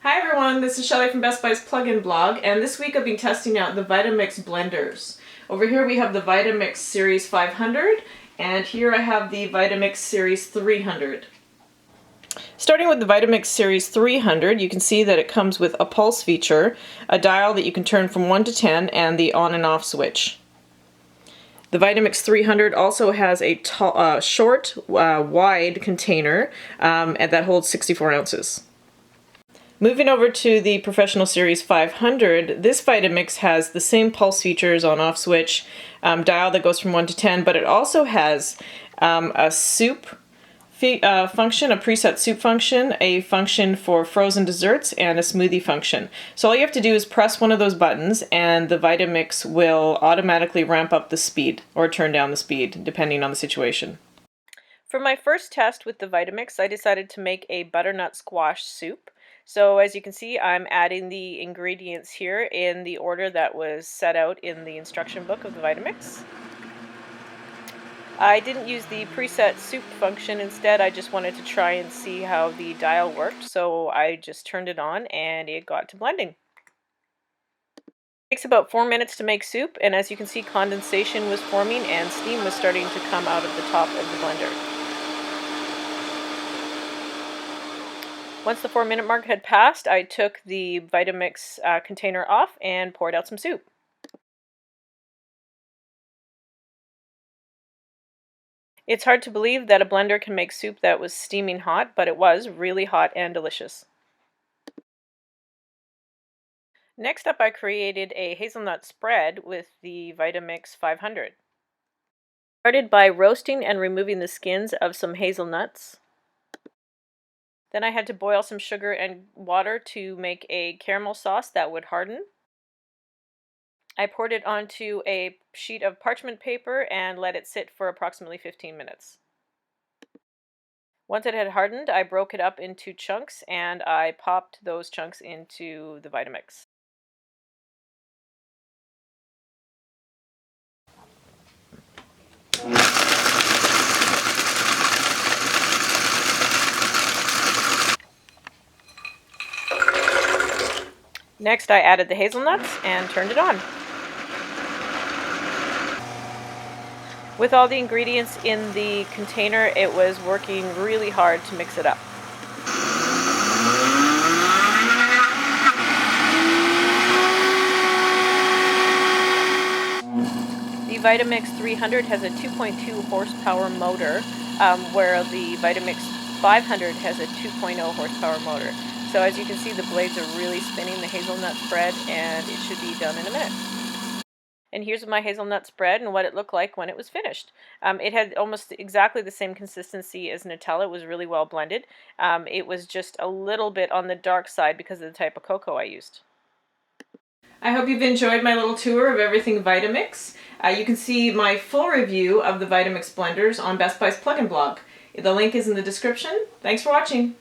Hi everyone, this is Shelly from Best Buy's plugin blog, and this week I've been testing out the Vitamix blenders. Over here we have the Vitamix Series 500, and here I have the Vitamix Series 300. Starting with the Vitamix Series 300, you can see that it comes with a pulse feature, a dial that you can turn from 1 to 10, and the on and off switch. The Vitamix 300 also has a short, wide container and that holds 64 ounces. Moving over to the Professional Series 500, this Vitamix has the same pulse features, on-off switch, dial that goes from 1 to 10, but it also has a soup function, a preset soup function, a function for frozen desserts, and a smoothie function. So all you have to do is press one of those buttons and the Vitamix will automatically ramp up the speed or turn down the speed, depending on the situation. For my first test with the Vitamix, I decided to make a butternut squash soup. So as you can see, I'm adding the ingredients here in the order that was set out in the instruction book of the Vitamix. I didn't use the preset soup function. Instead, I just wanted to try and see how the dial worked, so I just turned it on and it got to blending. It takes about 4 minutes to make soup, and as you can see, condensation was forming and steam was starting to come out of the top of the blender. Once the 4-minute mark had passed, I took the Vitamix container off and poured out some soup. It's hard to believe that a blender can make soup that was steaming hot, but it was really hot and delicious. Next up, I created a hazelnut spread with the Vitamix 500. Started by roasting and removing the skins of some hazelnuts. Then I had to boil some sugar and water to make a caramel sauce that would harden. I poured it onto a sheet of parchment paper and let it sit for approximately 15 minutes. Once it had hardened, I broke it up into chunks and I popped those chunks into the Vitamix. Next, I added the hazelnuts and turned it on. With all the ingredients in the container, it was working really hard to mix it up. The Vitamix 300 has a 2.2 horsepower motor, where the Vitamix 500 has a 2.0 horsepower motor. So as you can see, the blades are really spinning the hazelnut spread, and it should be done in a minute. And here's my hazelnut spread and what it looked like when it was finished. It had almost exactly the same consistency as Nutella. It was really well blended. It was just a little bit on the dark side because of the type of cocoa I used. I hope you've enjoyed my little tour of everything Vitamix. You can see my full review of the Vitamix blenders on Best Buy's plugin blog. The link is in the description. Thanks for watching.